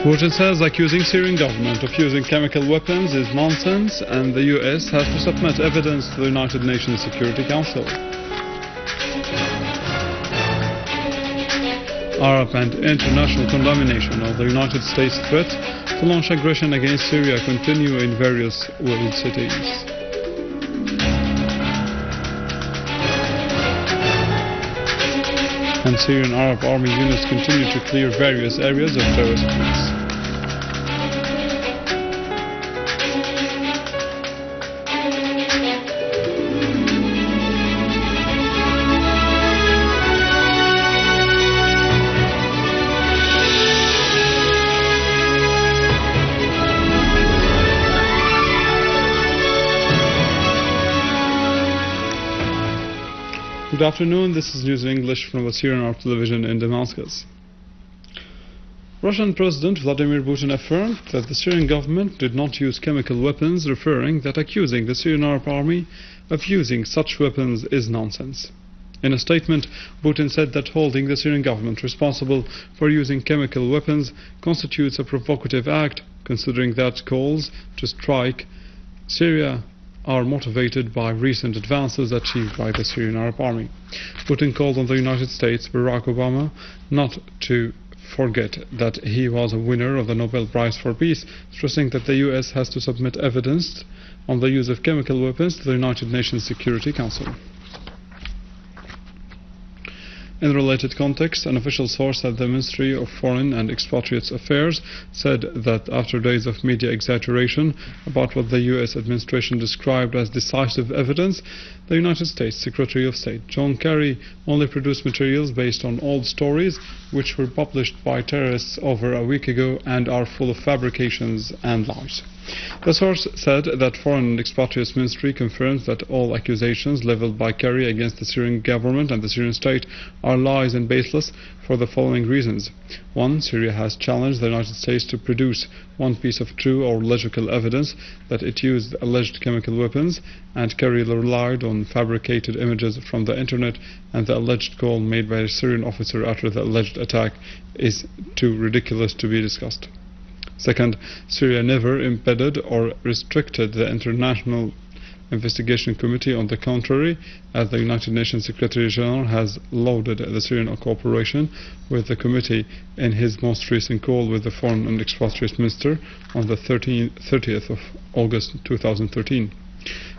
Putin says accusing Syrian government of using chemical weapons is nonsense, and the US has to submit evidence to the United Nations Security Council. Arab and international condemnation of the United States threat to launch aggression against Syria continue in various world cities. And Syrian Arab army units continue to clear various areas of terrorist groups. Good afternoon, this is News in English from the Syrian Arab television in Damascus. Russian President Vladimir Putin affirmed that the Syrian government did not use chemical weapons, referring that accusing the Syrian Arab army of using such weapons is nonsense. In a statement, Putin said that holding the Syrian government responsible for using chemical weapons constitutes a provocative act, considering that calls to strike Syria are motivated by recent advances achieved by the Syrian Arab army. Putin called on the United States, Barack Obama, not to forget that he was a winner of the Nobel Prize for Peace, stressing that the US has to submit evidence on the use of chemical weapons to the United Nations Security Council. In a related context, an official source at the Ministry of Foreign and Expatriates Affairs said that after days of media exaggeration about what the US administration described as decisive evidence, the United States Secretary of State John Kerry only produced materials based on old stories which were published by terrorists over a week ago and are full of fabrications and lies. The source said that Foreign and Expatriates Ministry confirms that all accusations leveled by Kerry against the Syrian government and the Syrian state are lies and baseless for the following reasons. 1. Syria has challenged the United States to produce one piece of true or logical evidence that it used alleged chemical weapons, and Kerry relied on fabricated images from the internet, and the alleged call made by a Syrian officer after the alleged attack is too ridiculous to be discussed. Second, Syria never impeded or restricted the International Investigation Committee. On the contrary, as the United Nations Secretary General has lauded the Syrian cooperation with the committee in his most recent call with the Foreign and Expatriates Minister on the 30th of August 2013.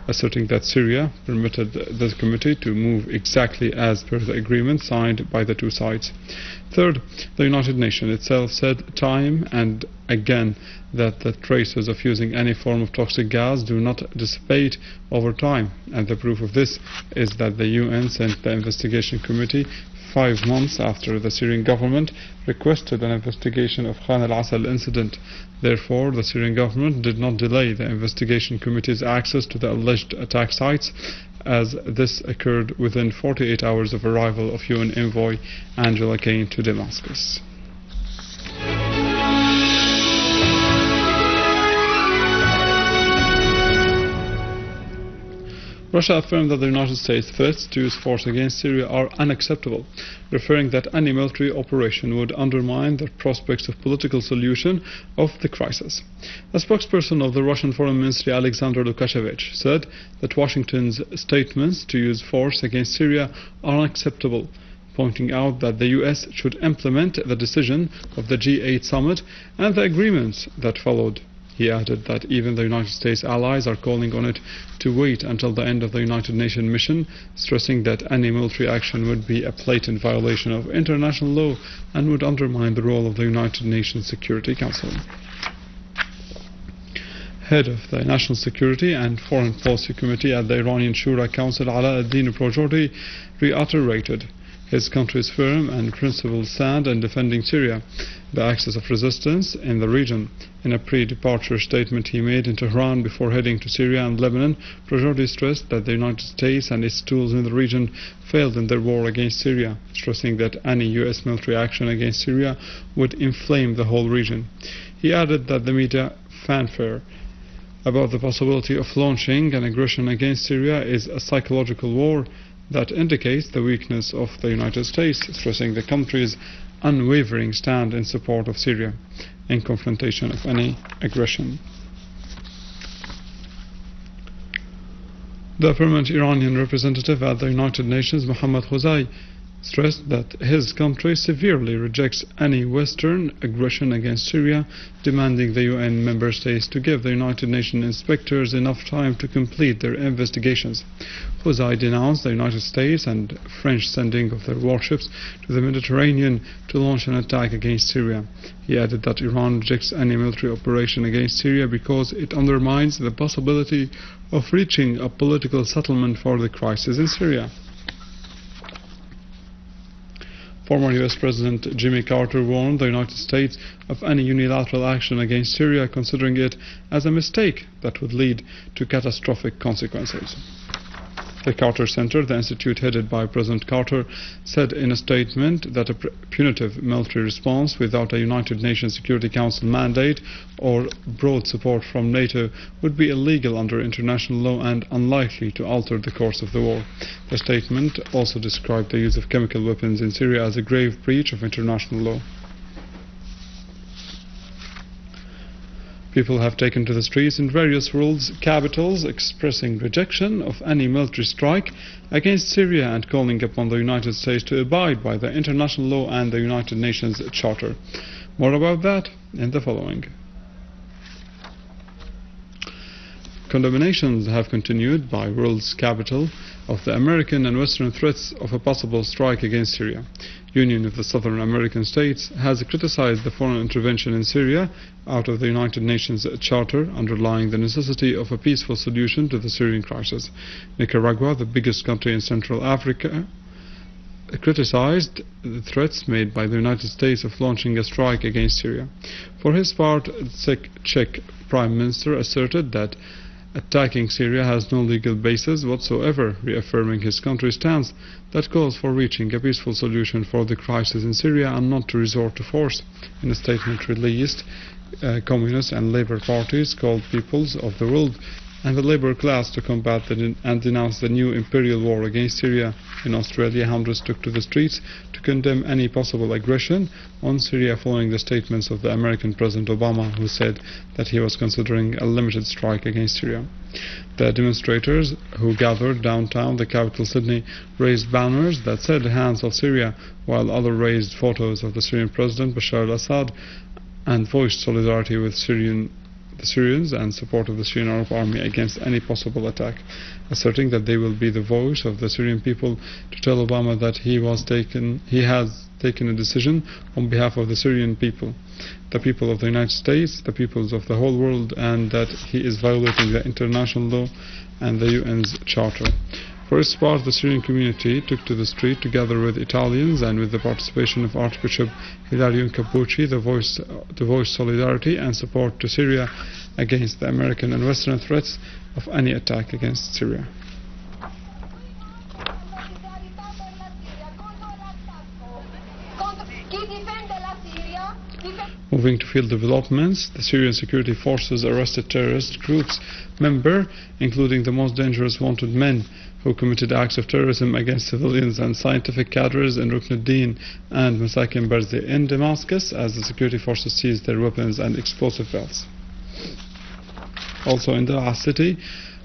Asserting that Syria permitted the committee to move exactly as per the agreement signed by the two sides. Third, the United Nations itself said time and again that the traces of using any form of toxic gas do not dissipate over time, and the proof of this is that the UN sent the investigation committee 5 months after the Syrian government requested an investigation of Khan al-Assal incident. Therefore, the Syrian government did not delay the investigation committee's access to the alleged attack sites, as this occurred within 48 hours of arrival of UN envoy Angela Kane to Damascus. Russia affirmed that the United States' threats to use force against Syria are unacceptable, referring that any military operation would undermine the prospects of political solution of the crisis. A spokesperson of the Russian Foreign Ministry, Alexander Lukashevich, said that Washington's statements to use force against Syria are unacceptable, pointing out that the US should implement the decision of the G8 summit and the agreements that followed. He added that even the United States allies are calling on it to wait until the end of the United Nations mission, stressing that any military action would be a blatant violation of international law and would undermine the role of the United Nations Security Council. Head of the National Security and Foreign Policy Committee at the Iranian Shura Council, Alauddin Projordi, reiterated his country's firm and principled stand in defending Syria, the axis of resistance in the region. In a pre-departure statement he made in Tehran before heading to Syria and Lebanon, Projordi stressed that the United States and its tools in the region failed in their war against Syria, stressing that any US military action against Syria would inflame the whole region. He added that the media fanfare about the possibility of launching an aggression against Syria is a psychological war, that indicates the weakness of the United States, stressing the country's unwavering stand in support of Syria in confrontation of any aggression. The permanent Iranian representative at the United Nations, Mohammad Khuzai, stressed that his country severely rejects any Western aggression against Syria, demanding the UN member states to give the United Nations inspectors enough time to complete their investigations. Khuzai denounced the United States and French sending of their warships to the Mediterranean to launch an attack against Syria. He added that Iran rejects any military operation against Syria because it undermines the possibility of reaching a political settlement for the crisis in Syria. Former US President Jimmy Carter warned the United States of any unilateral action against Syria, considering it as a mistake that would lead to catastrophic consequences. The Carter Center, the institute headed by President Carter, said in a statement that a punitive military response without a United Nations Security Council mandate or broad support from NATO would be illegal under international law and unlikely to alter the course of the war. The statement also described the use of chemical weapons in Syria as a grave breach of international law. People have taken to the streets in various world capitals expressing rejection of any military strike against Syria and calling upon the United States to abide by the international law and the United Nations Charter. More about that in the following. Condemnations have continued by world's capital of the American and Western threats of a possible strike against Syria. Union of the Southern American States has criticized the foreign intervention in Syria out of the United Nations Charter, underlying the necessity of a peaceful solution to the Syrian crisis. Nicaragua, the biggest country in Central Africa, criticized the threats made by the United States of launching a strike against Syria. For his part, the Czech Prime Minister asserted that attacking Syria has no legal basis whatsoever, reaffirming his country's stance that calls for reaching a peaceful solution for the crisis in Syria and not to resort to force. In a statement released, Communist and Labour parties called peoples of the world and the labour class to combat and denounce the new imperial war against Syria. In Australia, hundreds took to the streets to condemn any possible aggression on Syria following the statements of the American President Obama, who said that he was considering a limited strike against Syria. The demonstrators who gathered downtown the capital Sydney raised banners that said "Hands off Syria," while others raised photos of the Syrian President Bashar al-Assad and voiced solidarity with the Syrians and support of the Syrian Arab Army against any possible attack, asserting that they will be the voice of the Syrian people to tell Obama that he has taken a decision on behalf of the Syrian people, the people of the United States, the peoples of the whole world, and that he is violating the international law and the UN's Charter. For its part, the Syrian community took to the street together with Italians and with the participation of Archbishop Hilarion Cappucci to voice solidarity and support to Syria against the American and Western threats of any attack against Syria. Moving to field developments, the Syrian security forces arrested terrorist groups member, including the most dangerous wanted men who committed acts of terrorism against civilians and scientific cadres in Ruknuddin and Masakin Barzi in Damascus, as the security forces seized their weapons and explosive belts. Also in Daraa city,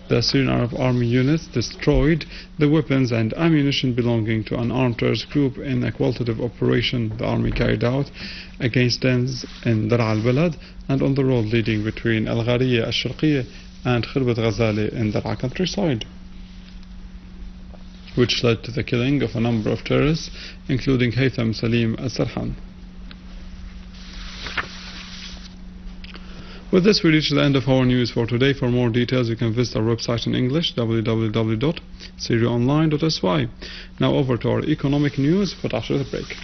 the Syrian Arab Army units destroyed the weapons and ammunition belonging to an armed terrorist group in a qualitative operation the army carried out against dens in Dar al-Balad and on the road leading between Al-Ghariya al-Sharqiyya and Khirbat Ghazali in Daraa countryside, which led to the killing of a number of terrorists, including Haytham Salim al-Sarhan. With this, we reach the end of our news for today. For more details, you can visit our website in English, www.syriaonline.sy. Now over to our economic news, but after the break.